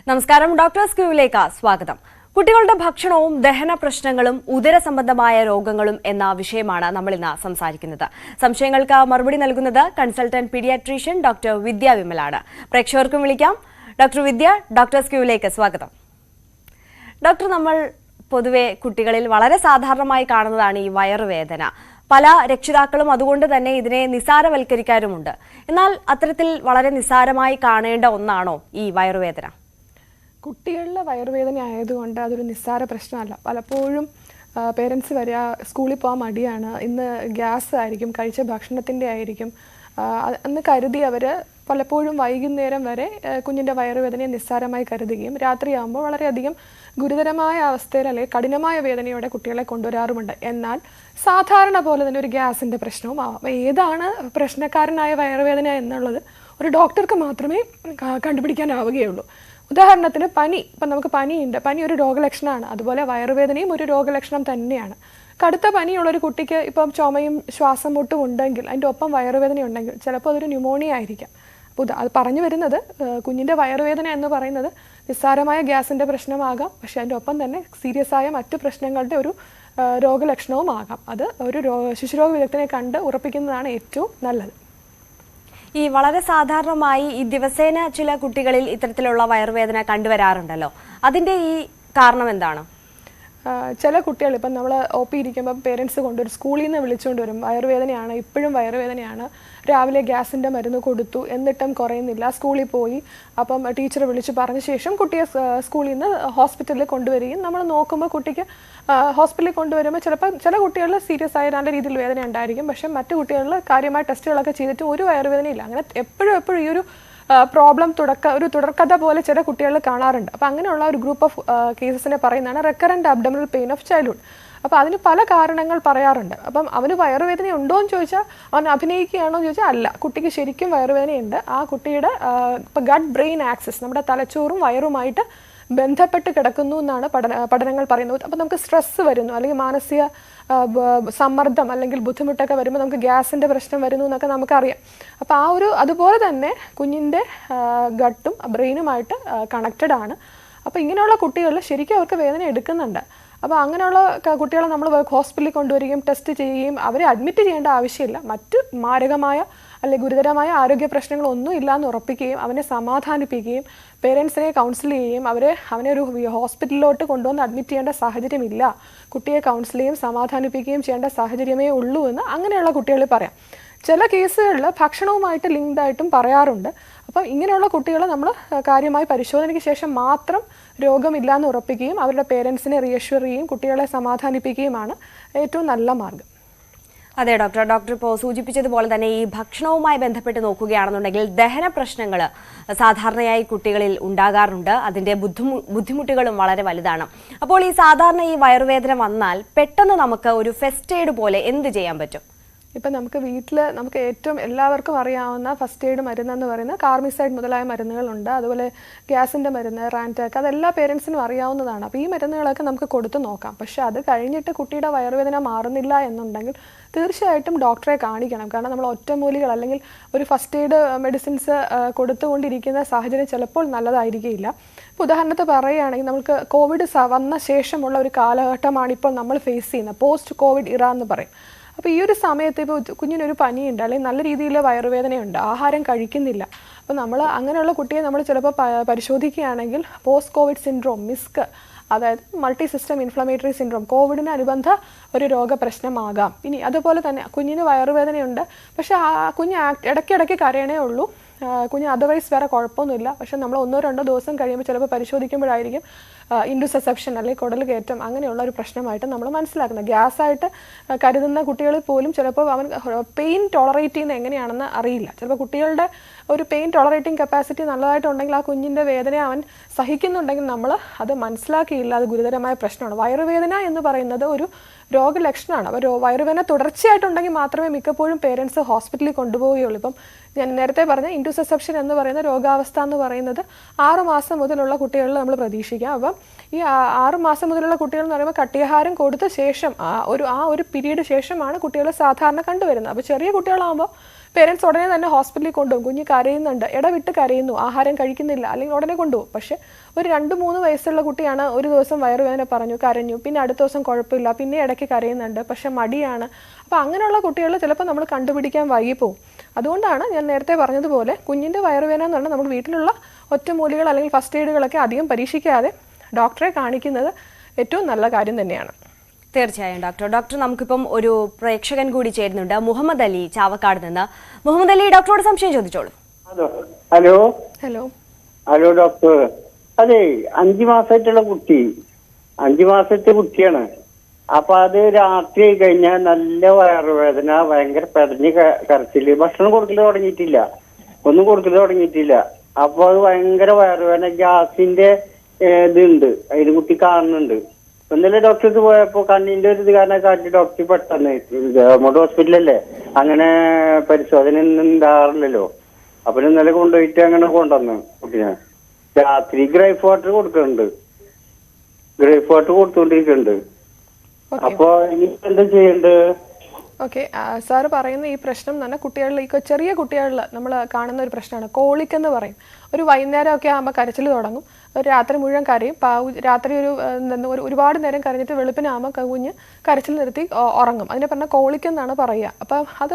നമസ്കാരം, ഡോക്ടേഴ്സ് ക്യൂവിലേക്ക് സ്വാഗതം. കുട്ടികളുടെ ഭക്ഷണവും ദഹന പ്രശ്നങ്ങളും ഉദര സംബന്ധമായ രോഗങ്ങളും എന്ന വിഷയമാണ് നമ്മൾ ഇന്ന് സംസാരിക്കുന്നത്. സംശയങ്ങൾക്ക് മറുപടി നൽകുന്നത് കൺസൾട്ടന്റ് പീഡിയാട്രീഷ്യൻ ഡോക്ടർ വിദ്യ വിമലാണ്. പ്രേക്ഷകർക്കും വിളിക്കാം. ഡോക്ടർ വിദ്യ, ഡോക്ടേഴ്സ് ക്യൂവിലേക്ക് സ്വാഗതം. ഡോക്ടർ, നമ്മൾ പൊതുവെ കുട്ടികളിൽ വളരെ സാധാരണമായി കാണുന്നതാണ് ഈ വയറുവേദന. പല രക്ഷിതാക്കളും അതുകൊണ്ട് തന്നെ ഇതിനെ നിസാരവൽക്കരിക്കാറുമുണ്ട്. എന്നാൽ അത്തരത്തിൽ വളരെ നിസാരമായി കാണേണ്ട ഒന്നാണോ ഈ വയറുവേദന? കുട്ടികളിലെ വയറുവേദന ആയതുകൊണ്ട് അതൊരു നിസ്സാര പ്രശ്നമല്ല. പലപ്പോഴും പേരൻസ് വരിക, സ്കൂളിൽ പോകാൻ മടിയാണ്, ഇന്ന് ഗ്യാസ് ആയിരിക്കും, കഴിച്ച ഭക്ഷണത്തിൻ്റെ ആയിരിക്കും എന്ന് കരുതി അവർ പലപ്പോഴും വൈകുന്നേരം വരെ കുഞ്ഞിൻ്റെ വയറുവേദനയെ നിസ്സാരമായി കരുതുകയും രാത്രിയാകുമ്പോൾ വളരെയധികം ഗുരുതരമായ അവസ്ഥയിൽ അല്ലെങ്കിൽ കഠിനമായ വേദനയോടെ കുട്ടികളെ കൊണ്ടുവരാറുമുണ്ട്. എന്നാൽ സാധാരണ പോലെ തന്നെ ഒരു ഗ്യാസിൻ്റെ പ്രശ്നവും ആവാം. ഏതാണ് പ്രശ്നക്കാരനായ വയറുവേദന എന്നുള്ളത് ഒരു ഡോക്ടർക്ക് മാത്രമേ കണ്ടുപിടിക്കാനാവുകയുള്ളൂ. ഉദാഹരണത്തിന് പനി. ഇപ്പം നമുക്ക് പനിയുണ്ട്, പനി ഒരു രോഗലക്ഷണമാണ്. അതുപോലെ വയറുവേദനയും ഒരു രോഗലക്ഷണം തന്നെയാണ്. കടുത്ത പനിയുള്ളൊരു കുട്ടിക്ക് ഇപ്പം ചുമയും ശ്വാസം മുട്ടും ഉണ്ടെങ്കിൽ അതിൻ്റെ ഒപ്പം വയറുവേദന ഉണ്ടെങ്കിൽ ചിലപ്പോൾ അതൊരു ന്യൂമോണിയ ആയിരിക്കാം. അപ്പോൾ അത് പറഞ്ഞു വരുന്നത് കുഞ്ഞിൻ്റെ വയറുവേദന എന്ന് പറയുന്നത് നിസ്സാരമായ ഗ്യാസിൻ്റെ പ്രശ്നമാകാം, പക്ഷേ അതിൻ്റെ ഒപ്പം തന്നെ സീരിയസ് ആയ മറ്റു പ്രശ്നങ്ങളുടെ ഒരു രോഗലക്ഷണവും ആകാം. അത് ഒരു ശിശുരോഗ വിദഗ്ധനെ കണ്ട് ഉറപ്പിക്കുന്നതാണ് ഏറ്റവും നല്ലത്. ഈ വളരെ സാധാരണമായി ഈ ദിവസേന ചില കുട്ടികളിൽ ഇത്തരത്തിലുള്ള വയറുവേദന കണ്ടുവരാറുണ്ടല്ലോ, അതിൻ്റെ ഈ കാരണം എന്താണ്? ചില കുട്ടികൾ ഇപ്പം നമ്മൾ ഒ പി ഇരിക്കുമ്പോൾ പേരൻസ് കൊണ്ടുവരും, സ്കൂളിൽ നിന്ന് വിളിച്ചുകൊണ്ട് വരും, വയറുവേദനയാണ്, ഇപ്പോഴും വയറുവേദനയാണ്, രാവിലെ ഗ്യാസിൻ്റെ മരുന്ന് കൊടുത്തു എന്നിട്ടും കുറയുന്നില്ല, സ്കൂളിൽ പോയി, അപ്പം ടീച്ചർ വിളിച്ച് പറഞ്ഞ ശേഷം കുട്ടിയെ സ്കൂളിൽ നിന്ന് ഹോസ്പിറ്റലിൽ കൊണ്ടുവരികയും നമ്മൾ നോക്കുമ്പോൾ കുട്ടിക്ക് ഹോസ്പിറ്റലിൽ കൊണ്ടുവരുമ്പോൾ ചിലപ്പോൾ ചില കുട്ടികളിൽ സീരിയസ് ആയ നല്ല രീതിയിൽ വേദന ഉണ്ടായിരിക്കും, പക്ഷേ മറ്റു കുട്ടികളിൽ കാര്യമായ ടെസ്റ്റുകളൊക്കെ ചെയ്തിട്ടും ഒരു വയറുവേദനയില്ല. അങ്ങനെ എപ്പോഴും ഈ ഒരു പ്രോബ്ലം ഒരു തുടർക്കഥ പോലെ ചില കുട്ടികളിൽ കാണാറുണ്ട്. അപ്പോൾ അങ്ങനെയുള്ള ഒരു ഗ്രൂപ്പ് ഓഫ് കേസസിനെ പറയുന്നതാണ് recurrent abdominal pain of childhood. അപ്പോൾ അതിന് പല കാരണങ്ങൾ പറയാറുണ്ട്. അപ്പം അവന് വയറുവേദന ഉണ്ടോ എന്ന് ചോദിച്ചാൽ, അവൻ അഭിനയിക്കുകയാണോ എന്ന് ചോദിച്ചാൽ അല്ല, കുട്ടിക്ക് ശരിക്കും വയറുവേദനയുണ്ട്. ആ കുട്ടിയുടെ ഇപ്പോൾ ഗട്ട് ബ്രെയിൻ ആക്സിസ്, നമ്മുടെ തലച്ചോറും വയറുമായിട്ട് ബന്ധപ്പെട്ട് കിടക്കുന്നു എന്നാണ് പഠനങ്ങൾ പറയുന്നത്. അപ്പോൾ നമുക്ക് സ്ട്രെസ്സ് വരുന്നു, അല്ലെങ്കിൽ മാനസിക സമ്മർദ്ദം അല്ലെങ്കിൽ ബുദ്ധിമുട്ടൊക്കെ വരുമ്പോൾ നമുക്ക് ഗ്യാസിൻ്റെ പ്രശ്നം വരുന്നു എന്നൊക്കെ നമുക്കറിയാം. അപ്പോൾ അതുപോലെ തന്നെ കുഞ്ഞിൻ്റെ ഗട്ടും ബ്രെയിനുമായിട്ട് കണക്റ്റഡ് ആണ്. അപ്പോൾ ഇങ്ങനെയുള്ള കുട്ടികളിൽ ശരിക്കും അവർക്ക് വേദന എടുക്കുന്നുണ്ട്. അപ്പോൾ അങ്ങനെയുള്ള കുട്ടികളെ നമ്മൾ ഹോസ്പിറ്റലിൽ കൊണ്ടുവരികയും ടെസ്റ്റ് ചെയ്യുകയും അവരെ അഡ്മിറ്റ് ചെയ്യേണ്ട ആവശ്യമില്ല. മറ്റ് മാരകമായ അല്ലെങ്കിൽ ഗുരുതരമായ ആരോഗ്യ പ്രശ്നങ്ങളൊന്നും ഇല്ലയെന്ന് ഉറപ്പിക്കുകയും അവനെ സമാധാനിപ്പിക്കുകയും പേരൻസിനെ കൗൺസിൽ ചെയ്യുകയും അവനെ ഒരു ഹോസ്പിറ്റലിലോട്ട് കൊണ്ടുവന്ന് അഡ്മിറ്റ് ചെയ്യേണ്ട സാഹചര്യമില്ല, കുട്ടിയെ കൗൺസിൽ ചെയ്യുകയും സമാധാനിപ്പിക്കുകയും ചെയ്യേണ്ട സാഹചര്യമേ ഉള്ളൂ എന്ന് അങ്ങനെയുള്ള കുട്ടികളിൽ പറയാം. ചില കേസുകളിൽ ഭക്ഷണവുമായിട്ട് ലിങ്ക്ഡായിട്ടും പറയാറുണ്ട്. അപ്പം ഇങ്ങനെയുള്ള കുട്ടികളെ നമ്മൾ കാര്യമായി പരിശോധനയ്ക്ക് ശേഷം മാത്രം രോഗമില്ല എന്ന് ഉറപ്പിക്കുകയും അവരുടെ പേരൻസിനെ റിയഷ്വർ ചെയ്യുകയും കുട്ടികളെ സമാധാനിപ്പിക്കുകയുമാണ് ഏറ്റവും നല്ല മാർഗം. അതെ ഡോക്ടർ ഇപ്പോൾ സൂചിപ്പിച്ചതുപോലെ തന്നെ ഈ ഭക്ഷണവുമായി ബന്ധപ്പെട്ട് നോക്കുകയാണെന്നുണ്ടെങ്കിൽ ദഹന പ്രശ്നങ്ങൾ സാധാരണയായി കുട്ടികളിൽ ഉണ്ടാകാറുണ്ട്. അതിൻ്റെ ബുദ്ധിമുട്ടുകളും വളരെ വലുതാണ്. അപ്പോൾ ഈ സാധാരണ ഈ വയറുവേദന വന്നാൽ പെട്ടെന്ന് നമുക്ക് ഒരു ഫസ്റ്റ് എയ്ഡ് പോലെ എന്ത് ചെയ്യാൻ പറ്റും? ഇപ്പം നമുക്ക് വീട്ടിൽ നമുക്ക് ഏറ്റവും എല്ലാവർക്കും അറിയാവുന്ന ഫസ്റ്റ് എയ്ഡ് മരുന്നെന്ന് പറയുന്നത് കാർമിസൈഡ് മുതലായ മരുന്നുകളുണ്ട്. അതുപോലെ ഗ്യാസിൻ്റെ മരുന്ന്, റാൻറ്റാക്ക്, അതെല്ലാ പേരൻസിനും അറിയാവുന്നതാണ്. അപ്പോൾ ഈ മരുന്നുകളൊക്കെ നമുക്ക് കൊടുത്തു നോക്കാം. പക്ഷേ അത് കഴിഞ്ഞിട്ട് കുട്ടിയുടെ വയറുവേദന മാറുന്നില്ല എന്നുണ്ടെങ്കിൽ തീർച്ചയായിട്ടും ഡോക്ടറെ കാണിക്കണം. കാരണം നമ്മൾ ഒറ്റമൂലികൾ അല്ലെങ്കിൽ ഒരു ഫസ്റ്റ് എയ്ഡ് മെഡിസിൻസ് കൊടുത്തുകൊണ്ടിരിക്കുന്ന സാഹചര്യം ചിലപ്പോൾ നല്ലതായിരിക്കില്ല. ഇപ്പോൾ ഉദാഹരണത്തിന് പറയുകയാണെങ്കിൽ നമുക്ക് കോവിഡ് വന്ന ശേഷമുള്ള ഒരു കാലഘട്ടമാണിപ്പോൾ നമ്മൾ ഫേസ് ചെയ്യുന്നത്, പോസ്റ്റ് കോവിഡ് ഇറ എന്ന് പറയും. അപ്പോൾ ഈ ഒരു സമയത്ത് ഇപ്പോൾ കുഞ്ഞിനൊരു പനിയുണ്ട്, അല്ലെങ്കിൽ നല്ല രീതിയിൽ വയറുവേദനയുണ്ട്, ആഹാരം കഴിക്കുന്നില്ല. അപ്പോൾ നമ്മൾ അങ്ങനെയുള്ള കുട്ടിയെ നമ്മൾ ചിലപ്പോൾ പരിശോധിക്കുകയാണെങ്കിൽ പോസ്റ്റ് കോവിഡ് സിൻഡ്രോം, മിസ്ക്, അതായത് മൾട്ടി സിസ്റ്റം ഇൻഫ്ലമേറ്ററി സിൻഡ്രോം, കോവിഡിന് അനുബന്ധ ഒരു രോഗപ്രശ്നമാകാം. ഇനി അതുപോലെ തന്നെ കുഞ്ഞിന് വയറുവേദനയുണ്ട്, പക്ഷേ കുഞ്ഞ് ഇടയ്ക്കിടയ്ക്ക് കരയണേ ഉള്ളൂ, കുഞ്ഞ് അതർവൈസ് വേറെ കുഴപ്പമൊന്നുമില്ല. പക്ഷെ നമ്മൾ 1-2 ദിവസം കഴിയുമ്പോൾ ചിലപ്പോൾ പരിശോധിക്കുമ്പോഴായിരിക്കും ഇൻഡുസെപ്ഷൻ അല്ലെങ്കിൽ കുടൽ കയറ്റം അങ്ങനെയുള്ള ഒരു പ്രശ്നമായിട്ട് നമ്മൾ മനസ്സിലാക്കുന്നത്. ഗ്യാസായിട്ട് കരുതുന്ന കുട്ടികളിൽ പോലും ചിലപ്പോൾ അവൻ പെയിൻ ടോളറേറ്റ് ചെയ്യുന്നത് എങ്ങനെയാണെന്ന് അറിയില്ല. ചിലപ്പോൾ കുട്ടികളുടെ ഒരു പെയിൻ ടോളറേറ്റിംഗ് കപ്പാസിറ്റി നല്ലതായിട്ടുണ്ടെങ്കിൽ ആ കുഞ്ഞിൻ്റെ വേദന അവൻ സഹിക്കുന്നുണ്ടെങ്കിൽ നമ്മൾ അത് മനസ്സിലാക്കിയില്ല, അത് ഗുരുതരമായ പ്രശ്നമാണ്. വയറുവേദന എന്ന് പറയുന്നത് ഒരു രോഗലക്ഷണമാണ്. അപ്പോൾ വയറുവേദന തുടർച്ചയായിട്ടുണ്ടെങ്കിൽ മാത്രമേ മിക്കപ്പോഴും പേരൻസ് ഹോസ്പിറ്റലിൽ കൊണ്ടുപോവുകയുള്ളൂ. ഇപ്പം ഞാൻ നേരത്തെ പറഞ്ഞ ഇൻഡുസെപ്ഷൻ എന്ന് പറയുന്ന രോഗാവസ്ഥ എന്ന് പറയുന്നത് 6 മാസം മുതലുള്ള കുട്ടികളിൽ നമ്മൾ പ്രതീക്ഷിക്കാം. അപ്പം ഈ 6 മാസം മുതലുള്ള കുട്ടികൾ എന്ന് പറയുമ്പോൾ കട്ടിയാഹാരം കൊടുത്ത ശേഷം ആ ഒരു പീരീഡ് ശേഷമാണ് കുട്ടികൾ സാധാരണ കണ്ടുവരുന്നത്. അപ്പോൾ ചെറിയ കുട്ടികളാകുമ്പോൾ പേരൻസ് ഉടനെ തന്നെ ഹോസ്പിറ്റലിൽ കൊണ്ടുപോകും. കുഞ്ഞ് കരയുന്നുണ്ട്, ഇടവിട്ട് കരയുന്നു, ആഹാരം കഴിക്കുന്നില്ല, അല്ലെങ്കിൽ ഉടനെ കൊണ്ടുപോകും. പക്ഷേ ഒരു 2-3 വയസ്സുള്ള കുട്ടിയാണ്, ഒരു ദിവസം വയറുവേദന പറഞ്ഞു, കരഞ്ഞു, പിന്നെ അടുത്ത ദിവസം കുഴപ്പമില്ല, പിന്നെ ഇടയ്ക്ക് കരയുന്നുണ്ട്, പക്ഷെ മടിയാണ്. അപ്പോൾ അങ്ങനെയുള്ള കുട്ടികൾ ചിലപ്പോൾ നമ്മൾ കണ്ടുപിടിക്കാൻ വൈകിപ്പോവും. അതുകൊണ്ടാണ് ഞാൻ നേരത്തെ പറഞ്ഞതുപോലെ കുഞ്ഞിൻ്റെ വയറുവേദന എന്ന് പറഞ്ഞാൽ നമ്മൾ വീട്ടിലുള്ള ഒറ്റമൂലികൾ അല്ലെങ്കിൽ ഫസ്റ്റ് എയ്ഡുകളൊക്കെ അധികം പരീക്ഷിക്കാതെ ഡോക്ടറെ കാണിക്കുന്നത് ഏറ്റവും നല്ല കാര്യം തന്നെയാണ്. തീർച്ചയായും ഡോക്ടർ നമുക്കിപ്പം ഒരു പ്രേക്ഷകൻ കൂടി ചേരുന്നുണ്ട്, മുഹമ്മദ് അലി ചാവക്കാട് നിന്ന്. മുഹമ്മദ് അലി, ഡോക്ടറോട് സംശയം ചോദിച്ചോളൂ. Hello hello hello doctor. അതെ, 5 മാസമായിട്ടുള്ള കുട്ടി, 5 മാസത്തെ കുട്ടിയാണ്. അപ്പൊ അത് രാത്രി ആയി കഴിഞ്ഞാൽ നല്ല വയറുവേദന, ഭയങ്കര പെടഞ്ഞ് കരച്ചില്, ഭക്ഷണം കൊടുക്കല് തുടങ്ങിയിട്ടില്ല, ഒന്നും കൊടുക്കല് തുടങ്ങിയിട്ടില്ല. അപ്പൊ അത് ഭയങ്കര വയറുവേദന, ഗ്യാസിന്റെ ഇതുണ്ട്, അതിന് കുട്ടി കാണുന്നുണ്ട്. ഇന്നലെ ഡോക്ടർക്ക് പോയപ്പോ കണ്ണിന്റെ ഒരു ഇത് കാരണം കാട്ടി ഡോക്ടർ പെട്ടെന്ന്, ഗവൺമെന്റ് ഹോസ്പിറ്റലല്ലേ, അങ്ങനെ പരിശോധന ഒന്നും ഉണ്ടാറില്ലല്ലോ. അപ്പൊ ഇന്നലെ കൊണ്ടുപോയിട്ട് അങ്ങനെ കൊണ്ടുവന്നു കുട്ടീനെ. രാത്രി ഗ്രേപ്പ് വാട്ടർ കൊടുക്കുന്നുണ്ട്, ഗ്രേപ്പ് വാട്ടർ കൊടുത്തുകൊണ്ടിരിക്കുന്നുണ്ട്. അപ്പൊ ഇനി എന്താ ചെയ്യേണ്ടത്? ഓക്കെ, സാറ് പറയുന്ന ഈ പ്രശ്നം തന്നെ കുട്ടികളിൽ, ഈ ചെറിയ കുട്ടികളിൽ നമ്മൾ കാണുന്ന ഒരു പ്രശ്നമാണ്. കോളിക് എന്ന് പറയും. ഒരു വൈകുന്നേരമൊക്കെ ആകുമ്പോൾ കരച്ചിൽ തുടങ്ങും, ഒരു രാത്രി മുഴുവൻ കരയും. രാത്രി ഒരുപാട് നേരം കരഞ്ഞിട്ട് വെളുപ്പിനാകുമ്പോൾ കുഞ്ഞ് കരച്ചിൽ നിർത്തി ഉറങ്ങും. അതിനെ പറഞ്ഞാൽ കോളിക് എന്നാണ് പറയുക. അപ്പം അത്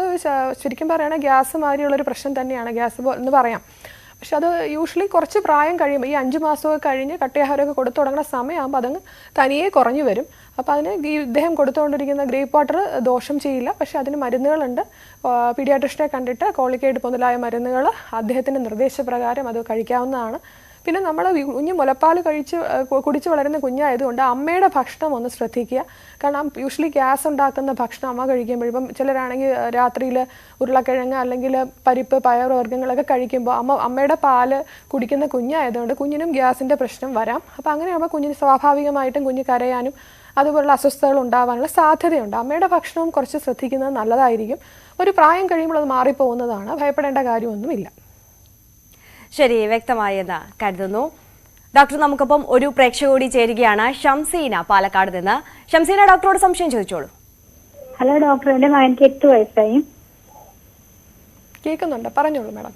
ശരിക്കും പറയുകയാണെങ്കിൽ ഗ്യാസ് മാതിരിയുള്ളൊരു പ്രശ്നം തന്നെയാണ്, ഗ്യാസ് എന്ന് പറയാം. പക്ഷെ അത് യൂഷ്വലി കുറച്ച് പ്രായം കഴിയുമ്പോൾ, ഈ 5 മാസമൊക്കെ കഴിഞ്ഞ് കട്ടിയാഹാരമൊക്കെ കൊടുത്തു തുടങ്ങുന്ന സമയമാകുമ്പോൾ അതങ്ങ് തനിയെ കുറഞ്ഞു വരും. അപ്പോൾ അതിന് ഇദ്ദേഹം കൊടുത്തുകൊണ്ടിരിക്കുന്ന ഗ്രേപ്പ് വാട്ടർ ദോഷം ചെയ്യില്ല, പക്ഷെ അതിന് മരുന്നുകളുണ്ട്. പീഡിയാട്രിഷനെ കണ്ടിട്ട് കോളിക്കേറ്റ് മുതലായ മരുന്നുകൾ അദ്ദേഹത്തിൻ്റെ നിർദ്ദേശപ്രകാരം അത് കഴിക്കാവുന്നതാണ്. പിന്നെ നമ്മൾ കുഞ്ഞ് മുലപ്പാൽ കുടിച്ച് വളരുന്ന കുഞ്ഞായതുകൊണ്ട് അമ്മയുടെ ഭക്ഷണം ഒന്ന് ശ്രദ്ധിക്കുക. കാരണം യൂഷ്വലി ഗ്യാസ് ഉണ്ടാക്കുന്ന ഭക്ഷണം അമ്മ കഴിക്കുമ്പോൾ, ഇപ്പം ചിലരാണെങ്കിൽ രാത്രിയിൽ ഉരുളക്കിഴങ്ങ് അല്ലെങ്കിൽ പരിപ്പ് പയർ വർഗ്ഗങ്ങളൊക്കെ കഴിക്കുമ്പോൾ അമ്മയുടെ പാല് കുടിക്കുന്ന കുഞ്ഞായതുകൊണ്ട് കുഞ്ഞിനും ഗ്യാസിൻ്റെ പ്രശ്നം വരാം. അപ്പോൾ അങ്ങനെയാകുമ്പോൾ കുഞ്ഞിന് സ്വാഭാവികമായിട്ടും കുഞ്ഞ് കരയാനും അതുപോലുള്ള അസ്വസ്ഥതകൾ ഉണ്ടാവാനുള്ള സാധ്യതയുണ്ട്. അമ്മയുടെ ഭക്ഷണവും കുറച്ച് ശ്രദ്ധിക്കുന്നത് നല്ലതായിരിക്കും. ഒരു പ്രായം കഴിയുമ്പോൾ അത് മാറിപ്പോകുന്നതാണ്, ഭയപ്പെടേണ്ട കാര്യമൊന്നുമില്ല. ശരി, വ്യക്തമായെന്ന് കരുതുന്നു. ഡോക്ടർ, നമുക്കൊപ്പം ഒരു പ്രേക്ഷക കൂടി ചേരുകയാണ്, ഷംസീന പാലക്കാട് നിന്ന്. ഷംസീന, ഡോക്ടറോട് സംശയം ചോദിച്ചോളൂ. ഹലോ ഡോക്ടർ, എന്റെ മകനിക്ക് 8 വയസ്സായി. കേൾക്കുന്നുണ്ട്, പറഞ്ഞോളൂ മാഡം.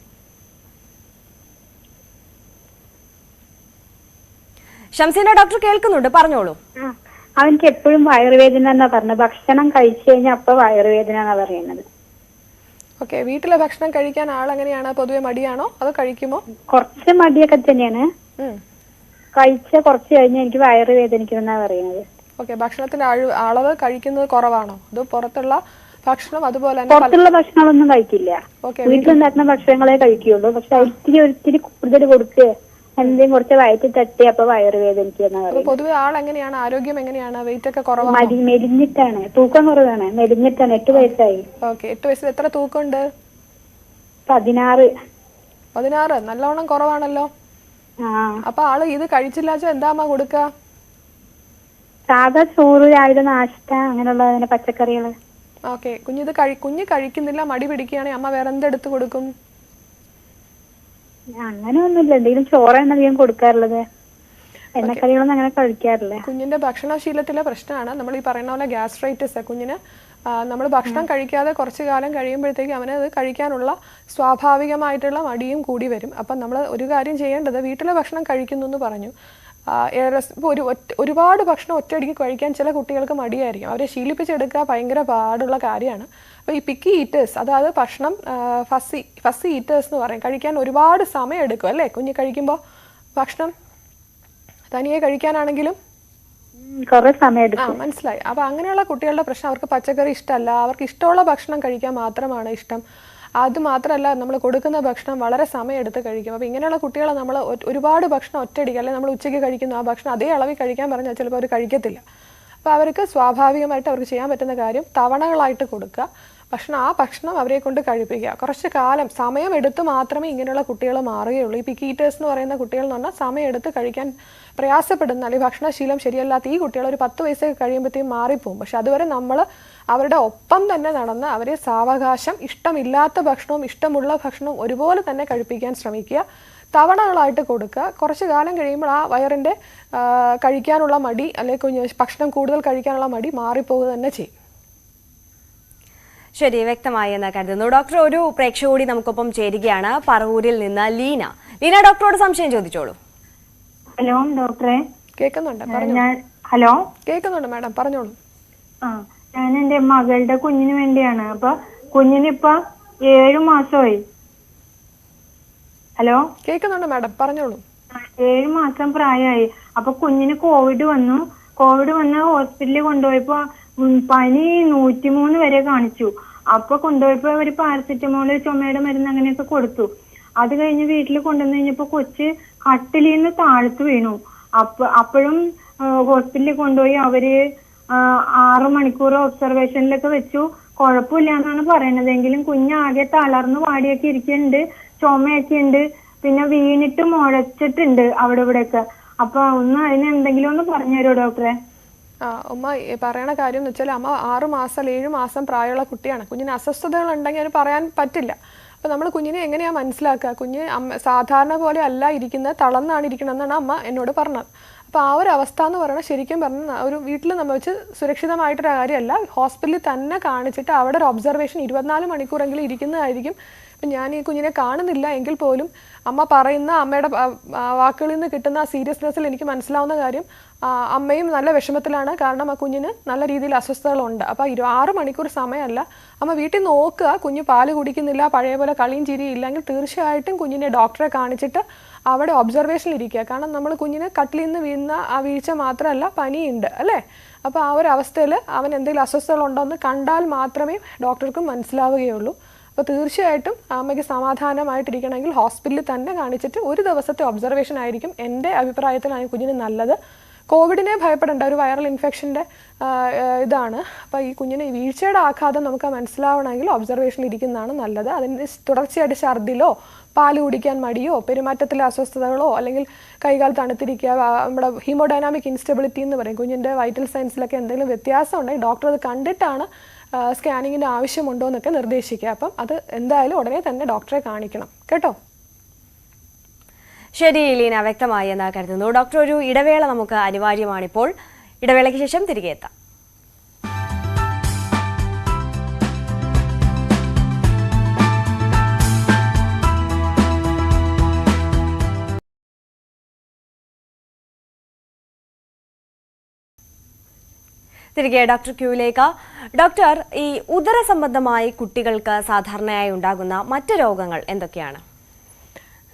ഷംസീന, ഡോക്ടർ കേൾക്കുന്നുണ്ട്, പറഞ്ഞോളൂ. അവനക്ക് എപ്പോഴും വയറുവേദന എന്നാ പറഞ്ഞത്. ഭക്ഷണം കഴിച്ചു കഴിഞ്ഞാൽ അപ്പൊ വയറുവേദന എന്നാ പറയുന്നത്. ഓക്കെ, വീട്ടിലെ ഭക്ഷണം കഴിക്കാൻ ആളെങ്ങനെയാണ്? പൊതുവെ മടിയാണോ അതോ കഴിക്കുമോ? കുറച്ച് മടിയൊക്കെ തന്നെയാണ്. കഴിച്ച കുറച്ച് കഴിഞ്ഞാൽ എനിക്ക് വയറുവേദനിക്കുമെന്നാ പറയുന്നത്. ഓക്കെ, ഭക്ഷണത്തിന്റെ അളവ് കഴിക്കുന്നത് കുറവാണോ അതോ പുറത്തുള്ള ഭക്ഷണം അതുപോലെ തന്നെ? പുറത്തുള്ള ഭക്ഷണമൊന്നും കഴിക്കില്ല, വീട്ടിലുണ്ടാക്കുന്ന ഭക്ഷണങ്ങളെ കഴിക്കുള്ളൂ. പക്ഷെ ഒരിത്തിരി കൂടുതൽ കൊടുക്കുക, എന്തെങ്കിലും കുറച്ച് വയറ്റി തട്ടി അപ്പൊ വയറുവേദനിക്കുന്ന പറയുന്നത്. പൊതുവെ ആളെങ്ങനെയാണ്? ആരോഗ്യം എങ്ങനെയാണ്? വെയിറ്റ് ഒക്കെ കുറവാണ്? മെലിഞ്ഞിട്ടാണ്, തൂക്കം കുറവാണ്, മെലിഞ്ഞിട്ടാണ്. 8 വയസ്സായി. ഓക്കെ, 8 വയസ്സിൽ എത്ര തൂക്കമുണ്ട്? 16. 16, നല്ലോണം കുറവാണല്ലോ. അപ്പൊ ആള് ഇത് കഴിച്ചില്ലാച്ച എന്താ അമ്മ കൊടുക്ക? സാധാ ചോറ്, രാവിലെ നാഷ്ട, അങ്ങനെയുള്ള പച്ചക്കറികള്. ഓക്കെ, കുഞ്ഞ് കഴിക്കുന്നില്ല, മടി പിടിക്കുകയാണെങ്കിൽ അമ്മ വേറെ എന്തെടുത്ത് കൊടുക്കും? അങ്ങനെ ഒന്നുമില്ല, എന്തെങ്കിലും ചോറാണ് അധികം കൊടുക്കാറുള്ളത്, എണ്ണക്കറികളൊന്നും അങ്ങനെ കഴിക്കാറില്ല. കുഞ്ഞിന്റെ ഭക്ഷണശീലത്തിലെ പ്രശ്നമാണ്. നമ്മൾ ഈ പറയുന്ന പോലെ ഗ്യാസ്ട്രൈറ്റിസ് കുഞ്ഞിന് നമ്മൾ ഭക്ഷണം കഴിക്കാതെ കുറച്ച് കാലം കഴിയുമ്പോഴത്തേക്ക് അവന് അത് കഴിക്കാനുള്ള സ്വാഭാവികമായിട്ടുള്ള മടിയും കൂടി വരും. അപ്പം നമ്മൾ ഒരു കാര്യം ചെയ്യേണ്ടത്, വീട്ടിലെ ഭക്ഷണം കഴിക്കുന്നു എന്ന് പറഞ്ഞു, ഇപ്പോൾ ഒരുപാട് ഭക്ഷണം ഒറ്റയടിക്ക് കഴിക്കാൻ ചില കുട്ടികൾക്ക് മടിയായിരിക്കും. അവരെ ശീലിപ്പിച്ചെടുക്കുക ഭയങ്കര പാടുള്ള കാര്യമാണ്. അപ്പോൾ ഈ പിക്കി ഈറ്റേഴ്സ്, അതായത് ഭക്ഷണം ഫസ്സി ഈറ്റേഴ്സ് എന്ന് പറയും, കഴിക്കാൻ ഒരുപാട് സമയം എടുക്കും അല്ലേ കുഞ്ഞ് കഴിക്കുമ്പോൾ? ഭക്ഷണം തനിയെ കഴിക്കാനാണെങ്കിലും കുറേ സമയം എടുക്കും. മനസ്സിലായി. അപ്പോൾ അങ്ങനെയുള്ള കുട്ടികളുടെ പ്രശ്നം, അവർക്ക് പച്ചക്കറി ഇഷ്ടമല്ല, അവർക്ക് ഇഷ്ടമുള്ള ഭക്ഷണം കഴിക്കാൻ മാത്രമാണ് ഇഷ്ടം. അത് മാത്രമല്ല, നമ്മൾ കൊടുക്കുന്ന ഭക്ഷണം വളരെ സമയം എടുത്ത് കഴിക്കും. അപ്പോൾ ഇങ്ങനെയുള്ള കുട്ടികളെ നമ്മൾ ഒരുപാട് ഭക്ഷണം ഒറ്റയടിക്കുക, അല്ലെങ്കിൽ നമ്മൾ ഉച്ചയ്ക്ക് കഴിക്കുന്ന ആ ഭക്ഷണം അതേ അളവിൽ കഴിക്കാൻ പറഞ്ഞാൽ ചിലപ്പോൾ അവർ കഴിക്കത്തില്ല. അപ്പോൾ അവർക്ക് സ്വാഭാവികമായിട്ട് അവർക്ക് ചെയ്യാൻ പറ്റുന്ന കാര്യം തവണകളായിട്ട് കൊടുക്കുക ആ ഭക്ഷണം അവരെ കൊണ്ട് കഴിപ്പിക്കുക. കുറച്ച് കാലം സമയം എടുത്ത് മാത്രമേ ഇങ്ങനെയുള്ള കുട്ടികൾ മാറുകയുള്ളൂ. ഈ പിക്കി ഈറ്റേഴ്സ് എന്ന് പറയുന്ന കുട്ടികൾ എന്ന് പറഞ്ഞാൽ സമയം എടുത്ത് കഴിക്കാൻ പ്രയാസപ്പെടുന്ന, അല്ലെങ്കിൽ ഭക്ഷണശീലം ശരിയല്ലാത്ത ഈ കുട്ടികൾ ഒരു 10 വയസ്സൊക്കെ കഴിയുമ്പോഴത്തേക്കും മാറിപ്പോകും. പക്ഷെ അതുവരെ നമ്മൾ അവരുടെ ഒപ്പം തന്നെ നടന്ന് അവരെ സാവകാശം ഇഷ്ടമില്ലാത്ത ഭക്ഷണവും ഇഷ്ടമുള്ള ഭക്ഷണവും ഒരുപോലെ തന്നെ കഴിപ്പിക്കാൻ ശ്രമിക്കുക. തവണകളായിട്ട് കൊടുക്കുക. കുറച്ച് കാലം കഴിയുമ്പോൾ ആ വയറിൻ്റെ കഴിക്കാനുള്ള മടി, അല്ലെങ്കിൽ ഭക്ഷണം കൂടുതൽ കഴിക്കാനുള്ള മടി മാറിപ്പോകുക തന്നെ ചെയ്യും. ശരി, വ്യക്തമായി എന്ന് കരുതുന്നു. ഡോക്ടർ, ഒരു പ്രേക്ഷക കൂടി നമുക്കൊപ്പം ചേരുകയാണ്. പറവൂരിൽ നിന്ന് ലീന. ലീന, ഡോക്ടറോട് സംശയം ചോദിച്ചോളൂ. ഹലോ ഡോക്ടറെ. കേൾക്കുന്നുണ്ട്, ഹലോ കേൾക്കുന്നുണ്ട് മാഡം, പറഞ്ഞോളൂ. ഞാൻ എന്റെ മകളുടെ കുഞ്ഞിന് വേണ്ടിയാണ്. അപ്പൊ കുഞ്ഞിനിപ്പോ 7 മാസമായി. ഹലോ, കേൾക്കുന്നുണ്ട് മാഡം, പറഞ്ഞോളൂ. 7 മാസം പ്രായമായി. അപ്പൊ കുഞ്ഞിന് കോവിഡ് വന്നു ഹോസ്പിറ്റലിൽ കൊണ്ടുപോയപ്പോ പനി 103 വരെ കാണിച്ചു. അപ്പൊ കൊണ്ടുപോയപ്പോ അവര് പാരസെറ്റമോള്, ചുമയുടെ മരുന്ന് അങ്ങനെയൊക്കെ കൊടുത്തു. അത് കഴിഞ്ഞ് വീട്ടിൽ കൊണ്ടുവന്നു കഴിഞ്ഞപ്പോ കൊച്ച് കട്ടിലിൽ നിന്ന് താഴത്ത് വീണു. അപ്പോഴും ഹോസ്പിറ്റലിൽ കൊണ്ടുപോയി അവര് 6 മണിക്കൂർ ഒബ്സർവേഷനിലൊക്കെ വെച്ചു. കുഴപ്പമില്ല എന്നാണ് പറയണതെങ്കിലും കുഞ്ഞാകെ തളർന്ന് വാടിയൊക്കെ ഇരിക്കുന്നുണ്ട്, ചുമയൊക്കെ ഉണ്ട്, പിന്നെ വീണിട്ട് മുഴച്ചിട്ടുണ്ട് അവിടെ ഇവിടെയൊക്കെ. അപ്പൊ അതിന് എന്തെങ്കിലും ഒന്ന് പറഞ്ഞുതരുമോ ഡോക്ടറെ? ഉമ്മ പറയണ കാര്യം എന്ന് വെച്ചാൽ അമ്മ 6 മാസം 7 മാസം പ്രായമുള്ള കുട്ടിയാണ്. കുഞ്ഞിന് അസ്വസ്ഥതകൾ ഉണ്ടെങ്കിൽ അത് പറയാൻ പറ്റില്ല. അപ്പോൾ നമ്മൾ കുഞ്ഞിനെ എങ്ങനെയാണ് മനസ്സിലാക്കുക? കുഞ്ഞ് സാധാരണ പോലെ അല്ല ഇരിക്കുന്നത്, തളർന്നാണ് ഇരിക്കണമെന്നാണ് അമ്മ എന്നോട് പറഞ്ഞത്. അപ്പോൾ ആ ഒരു അവസ്ഥ എന്ന് പറയുന്നത് ശരിക്കും പറഞ്ഞാൽ ഒരു വീട്ടിൽ നമ്മൾ വെച്ച് സുരക്ഷിതമായിട്ടൊരു കാര്യമല്ല. ഹോസ്പിറ്റലിൽ തന്നെ കാണിച്ചിട്ട് അവിടെ ഒരു ഒബ്സർവേഷൻ 24 മണിക്കൂറെങ്കിലും ഇരിക്കുന്നതായിരിക്കും. ഇപ്പം ഞാൻ ഈ കുഞ്ഞിനെ കാണുന്നില്ല എങ്കിൽ പോലും അമ്മ പറയുന്ന അമ്മയുടെ വാക്കുകളിൽ നിന്ന് കിട്ടുന്ന ആ സീരിയസ്നെസ്സിൽ എനിക്ക് മനസ്സിലാവുന്ന കാര്യം അമ്മയും നല്ല വിഷമത്തിലാണ്. കാരണം ആ കുഞ്ഞിന് നല്ല രീതിയിൽ അസ്വസ്ഥതകളുണ്ട്. അപ്പോൾ 6 മണിക്കൂർ സമയമല്ല. അമ്മ വീട്ടിൽ നോക്കുക, കുഞ്ഞ് പാല് കുടിക്കുന്നില്ല, പഴയ പോലെ കളിയും ചിരിയും ഇല്ലെങ്കിൽ തീർച്ചയായിട്ടും കുഞ്ഞിനെ ഡോക്ടറെ കാണിച്ചിട്ട് അവിടെ ഒബ്സർവേഷനിൽ ഇരിക്കുക. കാരണം നമ്മൾ കുഞ്ഞിന് കട്ടിലിൽ നിന്ന് വീഴുന്ന ആ വീഴ്ച മാത്രമല്ല, പനിയുണ്ട് അല്ലേ? അപ്പോൾ ആ ഒരു അവസ്ഥയിൽ അവൻ എന്തെങ്കിലും അസ്വസ്ഥതകളുണ്ടോ എന്ന് കണ്ടാൽ മാത്രമേ ഡോക്ടർക്കും മനസ്സിലാവുകയുള്ളൂ. അപ്പോൾ തീർച്ചയായിട്ടും അമ്മയ്ക്ക് സമാധാനമായിട്ടിരിക്കണമെങ്കിൽ ഹോസ്പിറ്റലിൽ തന്നെ കാണിച്ചിട്ട് ഒരു ദിവസത്തെ ഒബ്സർവേഷൻ ആയിരിക്കും എൻ്റെ അഭിപ്രായത്തിലാണ് കുഞ്ഞിന് നല്ലത്. കോവിഡിനെ ഭയപ്പെടേണ്ട, ഒരു വൈറൽ ഇൻഫെക്ഷൻ്റെ ഇതാണ്. അപ്പോൾ ഈ കുഞ്ഞിന് ഈ വീഴ്ചയുടെ ആഘാതം നമുക്ക് മനസ്സിലാവണമെങ്കിൽ ഒബ്സർവേഷനിൽ ഇരിക്കുന്നതാണ് നല്ലത്. അതിന് തുടർച്ചയായിട്ട് ഛർദിലോ, പാല് കുടിക്കാൻ മടിയോ, പെരുമാറ്റത്തിലെ അസ്വസ്ഥതകളോ, അല്ലെങ്കിൽ കൈകാൽ തണുത്തിരിക്കുക, നമ്മുടെ ഹീമോഡൈനാമിക് ഇൻസ്റ്റെബിലിറ്റി എന്ന് പറയും, കുഞ്ഞിൻ്റെ വൈറ്റൽ സയൻസിലൊക്കെ എന്തെങ്കിലും വ്യത്യാസം ഉണ്ടെങ്കിൽ ഡോക്ടർ അത് കണ്ടിട്ടാണ് സ്കാനിങ്ങിൻ്റെ ആവശ്യമുണ്ടോ എന്നൊക്കെ നിർദ്ദേശിക്കുക. അപ്പം അത് എന്തായാലും ഉടനെ തന്നെ ഡോക്ടറെ കാണിക്കണം കേട്ടോ. ശരി ലീന, വ്യക്തമായി എന്ന് കരുതുന്നു. ഡോക്ടർ, ഒരു ഇടവേള നമുക്ക് അനിവാര്യമാണിപ്പോൾ. ഇടവേളയ്ക്ക് ശേഷം തിരികെ എത്താം. തിരികെ ഡോക്ടർ ക്യൂയിലേക്ക്. ഡോക്ടർ, ഈ ഉദര സംബന്ധമായി കുട്ടികൾക്ക് സാധാരണയായി ഉണ്ടാകുന്ന മറ്റ് രോഗങ്ങൾ എന്തൊക്കെയാണ്?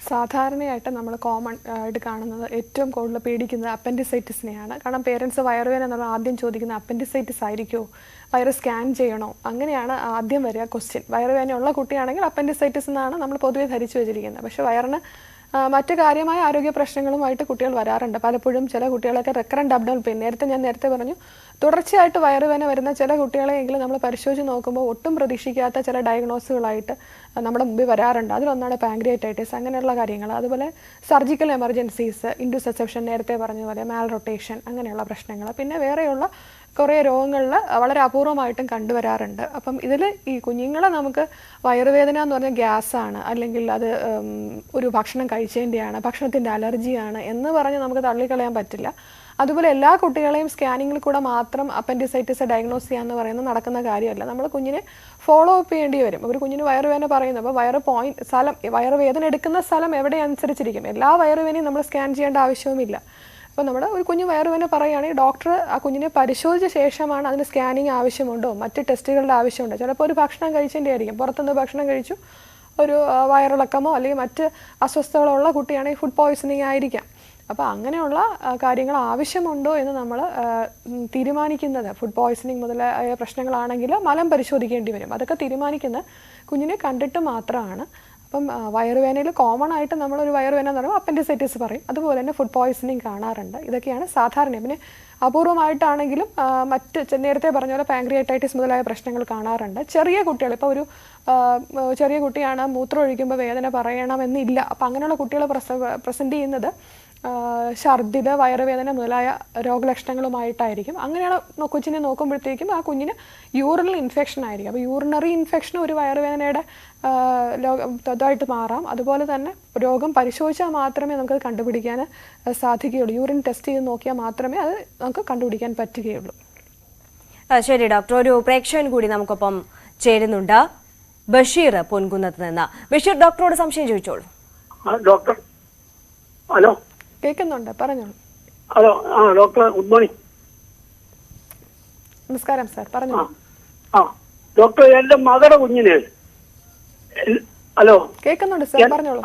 സാധാരണയായിട്ട് നമ്മൾ കോമൺ ആയിട്ട് കാണുന്നത്, ഏറ്റവും കൂടുതൽ പേടിക്കുന്നത് അപ്പൻഡിസൈറ്റിസിനെയാണ്. കാരണം പേരൻസ് വയറുവേദന എന്ന് പറഞ്ഞാൽ ആദ്യം ചോദിക്കുന്നത് അപ്പൻഡിസൈറ്റിസ് ആയിരിക്കുമോ, വയറ് സ്കാൻ ചെയ്യണോ, അങ്ങനെയാണ് ആദ്യം വരിക ക്വസ്റ്റ്യൻ. വയറുവേദന ഉള്ള കുട്ടിയാണെങ്കിൽ അപ്പൻഡിസൈറ്റിസ് എന്നാണ് നമ്മൾ പൊതുവെ ധരിച്ചു വെച്ചിരിക്കുന്നത്. പക്ഷേ വയറിന് മറ്റു കാര്യമായ ആരോഗ്യ പ്രശ്നങ്ങളുമായിട്ട് കുട്ടികൾ വരാറുണ്ട്. പലപ്പോഴും ചില കുട്ടികളൊക്കെ റെക്കറൻറ്റ് അബ്ഡോമിനൽ പെയിൻ, ഞാൻ നേരത്തെ പറഞ്ഞു, തുടർച്ചയായിട്ട് വയറുവേദന വരുന്ന ചില കുട്ടികളെങ്കിലും നമ്മൾ പരിശോധിച്ച് നോക്കുമ്പോൾ ഒട്ടും പ്രതീക്ഷിക്കാത്ത ചില ഡയഗ്നോസുകളായിട്ട് നമ്മുടെ മുമ്പിൽ വരാറുണ്ട്. അതിലൊന്നാണ് പാങ്ക്രിയാറ്റൈറ്റിസ്, അങ്ങനെയുള്ള കാര്യങ്ങൾ. അതുപോലെ സർജിക്കൽ എമർജൻസീസ്, ഇൻഡുസെപ്ഷൻ, നേരത്തെ പറഞ്ഞതുപോലെ മാൽ റൊട്ടേഷൻ, അങ്ങനെയുള്ള പ്രശ്നങ്ങൾ. പിന്നെ വേറെയുള്ള കുറേ രോഗങ്ങളിൽ വളരെ അപൂർവമായിട്ടും കണ്ടുവരാറുണ്ട്. അപ്പം ഇതിൽ ഈ കുഞ്ഞുങ്ങളെ നമുക്ക് വയറുവേദന എന്ന് പറഞ്ഞാൽ ഗ്യാസാണ്, അല്ലെങ്കിൽ അത് ഒരു ഭക്ഷണം കഴിച്ചതിൻ്റെയാണ്, ഭക്ഷണത്തിൻ്റെ അലർജിയാണ് എന്ന് പറഞ്ഞ് നമുക്ക് തള്ളിക്കളയാൻ പറ്റില്ല. അതുപോലെ എല്ലാ കുട്ടികളെയും സ്കാനിങ്ങിൽ കൂടെ മാത്രം അപ്പൻഡിസൈറ്റിസ് ഡയഗ്നോസ് ചെയ്യാന്ന് പറയുന്നത് നടക്കുന്ന കാര്യമല്ല. നമ്മൾ കുഞ്ഞിനെ ഫോളോ അപ്പ് ചെയ്യേണ്ടി വരും. ഒരു കുഞ്ഞിന് വയറുവേദന പറയുന്നത്, അപ്പോൾ വയറുവേദന എടുക്കുന്ന സ്ഥലം എവിടെ അനുസരിച്ചിരിക്കും. എല്ലാ വയറുവേദനയും നമ്മൾ സ്കാൻ ചെയ്യേണ്ട ആവശ്യവുമില്ല. അപ്പോൾ നമ്മുടെ ഒരു കുഞ്ഞ് വയറുവേദന പറയുകയാണെങ്കിൽ ഡോക്ടർ ആ കുഞ്ഞിനെ പരിശോധിച്ച ശേഷമാണ് അതിന് സ്കാനിങ് ആവശ്യമുണ്ടോ, മറ്റ് ടെസ്റ്റുകളുടെ ആവശ്യമുണ്ടോ. ചിലപ്പോൾ ഒരു ഭക്ഷണം കഴിച്ചതിൻ്റെ ആയിരിക്കും, പുറത്തുനിന്ന് ഭക്ഷണം കഴിച്ചു, ഒരു വയറിളക്കമോ അല്ലെങ്കിൽ മറ്റ് അസ്വസ്ഥതകളോ ഉള്ള കുട്ടിയാണെങ്കിൽ ഫുഡ് പോയ്സണിങ് ആയിരിക്കാം. അപ്പോൾ അങ്ങനെയുള്ള കാര്യങ്ങൾ ആവശ്യമുണ്ടോ എന്ന് നമ്മൾ തീരുമാനിക്കുന്നത്, ഫുഡ് പോയ്സണിങ് മുതലായ പ്രശ്നങ്ങളാണെങ്കിൽ മലം പരിശോധിക്കേണ്ടി വരും. അതൊക്കെ തീരുമാനിക്കുന്നത് കുഞ്ഞിനെ കണ്ടിട്ട് മാത്രമാണ്. അപ്പം വയറുവേദനയിൽ കോമൺ ആയിട്ട് നമ്മളൊരു വയറുവേദന എന്ന് പറയുമ്പോൾ അപ്പൻഡിസൈറ്റിസ് പറയും. അതുപോലെ തന്നെ ഫുഡ് പോയ്സണിങ് കാണാറുണ്ട്. ഇതൊക്കെയാണ് സാധാരണ. പിന്നെ അപൂർവമായിട്ടാണെങ്കിലും മറ്റ് നേരത്തെ പറഞ്ഞ പോലെ പാങ്ക്രിയാറ്റൈറ്റിസ് മുതലായ പ്രശ്നങ്ങൾ കാണാറുണ്ട്. ചെറിയ കുട്ടികൾ, ഇപ്പോൾ ഒരു ചെറിയ കുട്ടിയാണ്, മൂത്രം ഒഴിക്കുമ്പോൾ വേദന പറയണമെന്നില്ല. അപ്പം അങ്ങനെയുള്ള കുട്ടികൾ പ്രസൻറ്റ് ചെയ്യുന്നത് ഛർദിൽ, വയറുവേദന മുതലായ രോഗലക്ഷണങ്ങളുമായിട്ടായിരിക്കും. അങ്ങനെയാണ് കൊച്ചിനെ നോക്കുമ്പോഴത്തേക്കും ആ കുഞ്ഞിന് യൂറിനൽ ഇൻഫെക്ഷൻ ആയിരിക്കും. അപ്പോൾ യൂറിനറി ഇൻഫെക്ഷൻ ഒരു വയറുവേദനയുടെ ഇതായിട്ട് മാറാം. അതുപോലെ തന്നെ രോഗം പരിശോധിച്ചാൽ മാത്രമേ നമുക്കത് കണ്ടുപിടിക്കാൻ സാധിക്കുകയുള്ളൂ. യൂറിൻ ടെസ്റ്റ് ചെയ്ത് നോക്കിയാൽ മാത്രമേ അത് നമുക്ക് കണ്ടുപിടിക്കാൻ പറ്റുകയുള്ളൂ. ശരി ഡോക്ടർ, ഒരു പ്രേക്ഷകൻ കൂടി നമുക്കൊപ്പം ചേരുന്നുണ്ട്. ബഷീർ പൊൻകുന്നത്ത് നിന്ന്. ബഷീർ, ഡോക്ടറോട് സംശയം ചോദിച്ചോളൂ. ഡോക്ടർ, ഹലോ, കേൾക്കുന്നുണ്ട്, പറഞ്ഞോളൂ. Hello, doctor, good morning. നമസ്കാരം സാർ, പറഞ്ഞോളൂ. ഡോക്ടർ, എന്റെ മകളുടെ കുഞ്ഞിന്, ഹലോ, കേൾക്കുന്നുണ്ട് സാർ, പറഞ്ഞോളൂ.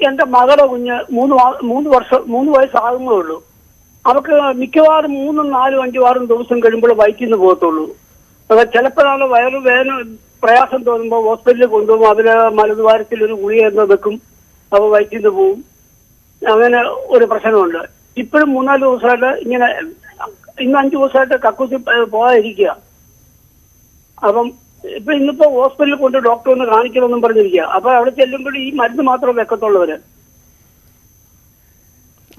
എന്റെ മകളുടെ കുഞ്ഞ് 3 വയസ്സാകുന്നേ ഉള്ളൂ. അവർക്ക് മിക്കവാറും 3, 4, 5, 6 ദിവസം കഴിയുമ്പോൾ വയറ്റിന്ന് പോകത്തുള്ളൂ. ചിലപ്പോഴാണ് വയറുവേദന പ്രയാസം തോന്നുമ്പോൾ ഹോസ്പിറ്റലിൽ കൊണ്ടുപോകും. അതിന് മലദ്വാരത്തിൽ ഒരു ഗുളിക എന്ന് വെക്കും, അപ്പോൾ വയറ്റിന്ന് പോവും. അങ്ങനെ ഒരു പ്രശ്നമുണ്ട്. ഇപ്പോഴും 3-4 ദിവസമായിട്ട് ഇങ്ങനെ, ഇന്ന് 5 ദിവസമായിട്ട് കക്കൂസി പോകാതിരിക്കുക. അപ്പം ഇന്നിപ്പോ ഹോസ്പിറ്റലിൽ കൊണ്ട് ഡോക്ടറെ ഒന്ന് കാണിക്കണമെന്നും പറഞ്ഞിരിക്കുക. അപ്പൊ അവിടെ ചെല്ലുമ്പോൾ ഈ മരുന്ന് മാത്രമേ വെക്കത്തുള്ളവര്.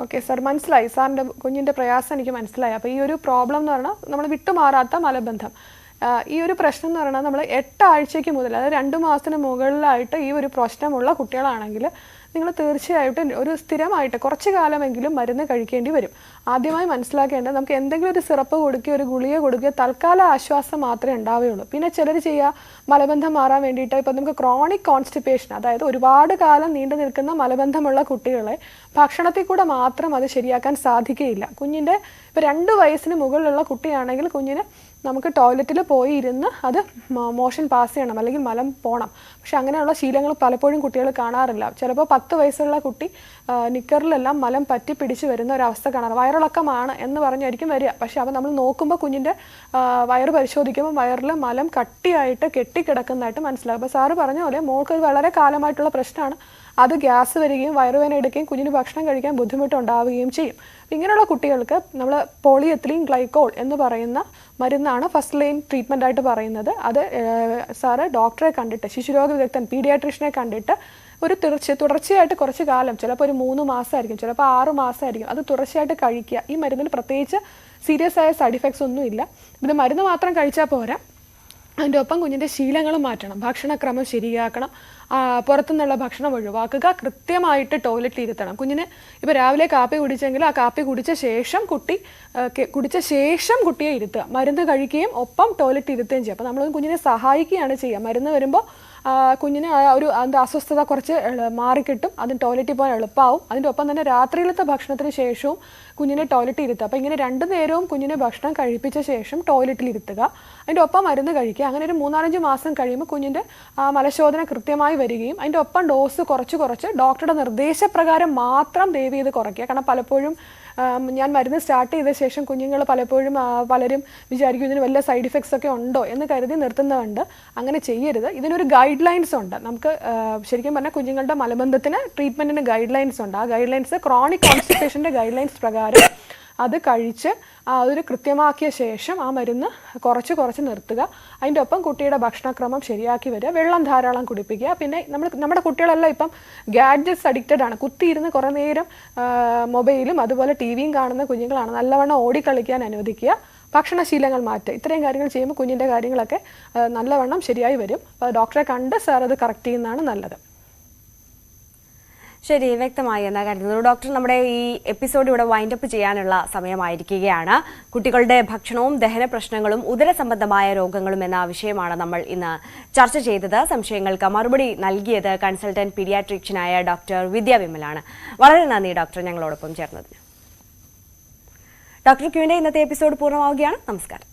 ഓക്കെ സാർ, മനസ്സിലായി. സാറിന്റെ കുഞ്ഞിന്റെ പ്രയാസം എനിക്ക് മനസ്സിലായി. അപ്പോൾ ഈ ഒരു പ്രോബ്ലം എന്ന് പറഞ്ഞാൽ നമ്മൾ വിട്ടുമാറാത്ത മലബന്ധം. ഈ ഒരു പ്രശ്നം എന്ന് പറയുന്നത് നമ്മൾ 8 ആഴ്ചയ്ക്ക് മുതൽ, അതായത് 2 മാസത്തിന് മുകളിലായിട്ട് ഈ ഒരു പ്രശ്നമുള്ള കുട്ടികളാണെങ്കിൽ നിങ്ങൾ തീർച്ചയായിട്ടും ഒരു സ്ഥിരമായിട്ട് കുറച്ച് കാലമെങ്കിലും മരുന്ന് കഴിക്കേണ്ടി വരും. ആദ്യമായി മനസ്സിലാക്കേണ്ടത്, നമുക്ക് എന്തെങ്കിലും ഒരു സിറപ്പ് കൊടുക്കുകയോ ഒരു ഗുളിക കൊടുക്കുകയോ തൽക്കാല ആശ്വാസം മാത്രമേ ഉണ്ടാവുകയുള്ളൂ. പിന്നെ ചിലർ ചെയ്യുക, മലബന്ധം മാറാൻ വേണ്ടിയിട്ട് ഇപ്പം നമുക്ക് ക്രോണിക് കോൺസ്റ്റിപ്പേഷൻ, അതായത് ഒരുപാട് കാലം നീണ്ടു നിൽക്കുന്ന മലബന്ധമുള്ള കുട്ടികളെ ഭക്ഷണത്തിൽ കൂടെ മാത്രം അത് ശരിയാക്കാൻ സാധിക്കുകയില്ല. കുഞ്ഞിൻ്റെ ഇപ്പോൾ 2 വയസ്സിന് മുകളിലുള്ള കുട്ടിയാണെങ്കിൽ കുഞ്ഞിന് നമുക്ക് ടോയ്ലറ്റിൽ പോയി ഇരുന്ന് അത് മോഷൻ പാസ് ചെയ്യണം, അല്ലെങ്കിൽ മലം പോകണം. പക്ഷെ അങ്ങനെയുള്ള ശീലങ്ങൾ പലപ്പോഴും കുട്ടികൾ കാണാറില്ല. ചിലപ്പോൾ 10 വയസ്സുള്ള കുട്ടി നിക്കറിലെല്ലാം മലം പറ്റി പിടിച്ച് വരുന്ന ഒരവസ്ഥ കാണാറ്. വയറിളക്കമാണ് എന്ന് പറഞ്ഞായിരിക്കും വരിക. പക്ഷെ അപ്പോൾ നമ്മൾ നോക്കുമ്പോൾ കുഞ്ഞിൻ്റെ വയറ് പരിശോധിക്കുമ്പോൾ വയറിൽ മലം കട്ടിയായിട്ട് കെട്ടിക്കിടക്കുന്നതായിട്ട് മനസ്സിലാകും. അപ്പോൾ സാറ് പറഞ്ഞ പോലെ മോൾക്ക് വളരെ കാലമായിട്ടുള്ള പ്രശ്നമാണ്. അത് ഗ്യാസ് വരികയും വയറുവേദന എടുക്കുകയും കുഞ്ഞിന് ഭക്ഷണം കഴിക്കാൻ ബുദ്ധിമുട്ടുണ്ടാവുകയും ചെയ്യും. ഇങ്ങനെയുള്ള കുട്ടികൾക്ക് നമ്മൾ പോളിയെത്തിലീൻ ഗ്ലൈക്കോൾ എന്ന് പറയുന്ന മരുന്നാണ് ഫസ്റ്റ് ലൈൻ ട്രീറ്റ്മെൻ്റ് ആയിട്ട് പറയുന്നത്. അത് സാറ് ഡോക്ടറെ കണ്ടിട്ട്, ശിശുരോഗ വിദഗ്ധൻ പീഡിയാട്രീഷ്യനെ കണ്ടിട്ട് ഒരു തുടർച്ചയായിട്ട് കുറച്ച് കാലം, ചിലപ്പോൾ ഒരു 3 മാസമായിരിക്കും, ചിലപ്പോൾ 6 മാസമായിരിക്കും, അത് തുടർച്ചയായിട്ട് കഴിക്കുക. ഈ മരുന്നിന് പ്രത്യേകിച്ച് സീരിയസ് ആയ സൈഡ് ഇഫക്ട്സ് ഒന്നുമില്ല. ഇത് മരുന്ന് മാത്രം കഴിച്ചാൽ പോരാ, അതിൻ്റെ ഒപ്പം കുഞ്ഞിൻ്റെ ശീലങ്ങൾ മാറ്റണം, ഭക്ഷണക്രമം ശരിയാക്കണം, പുറത്തുനിന്നുള്ള ഭക്ഷണം ഒഴിവാക്കുക, കൃത്യമായിട്ട് ടോയ്ലറ്റിൽ ഇരുത്തണം. കുഞ്ഞിന് ഇപ്പോൾ രാവിലെ കാപ്പി കുടിച്ചെങ്കിൽ ആ കാപ്പി കുടിച്ച ശേഷം കുട്ടിയെ ഇരുത്തുക. മരുന്ന് കഴിക്കുകയും ഒപ്പം ടോയ്ലറ്റ് ഇരുത്തുകയും ചെയ്യും. അപ്പോൾ നമ്മൾ കുഞ്ഞിനെ സഹായിക്കുകയാണ് ചെയ്യുക. മരുന്ന് വരുമ്പോൾ കുഞ്ഞിന് ഒരു അസ്വസ്ഥത കുറച്ച് മാറിക്കിട്ടും, അതിന് ടോയ്ലറ്റിൽ പോകാൻ എളുപ്പമാവും. അതിൻ്റെ ഒപ്പം തന്നെ രാത്രിയിലത്തെ ഭക്ഷണത്തിന് ശേഷവും കുഞ്ഞിനെ ടോയ്ലറ്റിൽ ഇരുത്തുക. അപ്പോൾ ഇങ്ങനെ 2 നേരവും കുഞ്ഞിനെ ഭക്ഷണം കഴിപ്പിച്ച ശേഷം ടോയ്ലറ്റിൽ ഇരുത്തുക, അതിൻ്റെ ഒപ്പം മരുന്ന് കഴിക്കുക. അങ്ങനെ ഒരു 3-4 മാസം കഴിയുമ്പോൾ കുഞ്ഞിൻ്റെ മലശോധന കൃത്യമായി വരികയും അതിൻ്റെ ഒപ്പം ഡോസ് കുറച്ച് ഡോക്ടറുടെ നിർദ്ദേശപ്രകാരം മാത്രം ദയവ് ചെയ്ത് കുറയ്ക്കുക. കാരണം പലപ്പോഴും ഞാൻ മരുന്ന് സ്റ്റാർട്ട് ചെയ്ത ശേഷം കുഞ്ഞുങ്ങൾ പലരും വിചാരിക്കും ഇതിന് വല്ല സൈഡ് ഇഫക്ട്സ് ഒക്കെ ഉണ്ടോ എന്ന് കരുതി നിർത്തുന്നതുണ്ട്. അങ്ങനെ ചെയ്യരുത്. ഇതിനൊരു ഗൈഡ് ലൈൻസ് ഉണ്ട്. നമുക്ക് ശരിക്കും പറഞ്ഞാൽ കുഞ്ഞുങ്ങളുടെ മലബന്ധത്തിന് ട്രീറ്റ്മെൻറ്റിന് ഗൈഡ് ലൈൻസ് ഉണ്ട്. ആ ഗൈഡ് ലൈൻസ് ക്രോണിക് കോൺസ്റ്റിപ്പേഷൻ്റെ ഗൈഡ് ലൈൻസ് പ്രകാരം അത് കഴിച്ച് അതൊരു കൃത്യമാക്കിയ ശേഷം ആ മരുന്ന് കുറച്ച് നിർത്തുക. അതിൻ്റെ ഒപ്പം കുട്ടിയുടെ ഭക്ഷണക്രമം ശരിയാക്കി വരിക, വെള്ളം ധാരാളം കുടിപ്പിക്കുക. പിന്നെ നമ്മുടെ കുട്ടികളെല്ലാം ഇപ്പം ഗാഡ്ജറ്റ്സ് അഡിക്റ്റഡ് ആണ്. കുത്തിയിരുന്ന് കുറേ നേരം മൊബൈലും അതുപോലെ ടിവിയും കാണുന്ന കുഞ്ഞുങ്ങളാണ്. നല്ലവണ്ണം ഓടിക്കളിക്കാൻ അനുവദിക്കുക, ഭക്ഷണശീലങ്ങൾ മാറ്റുക. ഇത്രയും കാര്യങ്ങൾ ചെയ്യുമ്പോൾ കുഞ്ഞിൻ്റെ കാര്യങ്ങളൊക്കെ നല്ലവണ്ണം ശരിയായി വരും. ഡോക്ടറെ കണ്ട് സാർ അത് കറക്റ്റ് ചെയ്യുന്നതാണ് നല്ലത്. ശരി, വ്യക്തമായി എന്നാ കരുതുന്നു. ഡോക്ടർ, നമ്മുടെ ഈ എപ്പിസോഡ് ഇവിടെ വൈൻഡപ്പ് ചെയ്യാനുള്ള സമയമായിരിക്കുകയാണ്. കുട്ടികളുടെ ഭക്ഷണവും ദഹന പ്രശ്നങ്ങളും ഉദര സംബന്ധമായ രോഗങ്ങളും എന്ന വിഷയമാണ് നമ്മൾ ഇന്ന് ചർച്ച ചെയ്തത്. സംശയങ്ങൾക്ക് മറുപടി നൽകിയത് കൺസൾട്ടന്റ് പീഡിയാട്രീഷ്യനായ ഡോക്ടർ വിദ്യ വിമലാണ്. വളരെ നന്ദി ഡോക്ടർ ഞങ്ങളോടൊപ്പം ചേർന്നതിന്. ഡോക്ടർ ക്യൂവിന്റെ ഇന്നത്തെ എപ്പിസോഡ് പൂർണ്ണമാവുകയാണ്. നമസ്കാരം.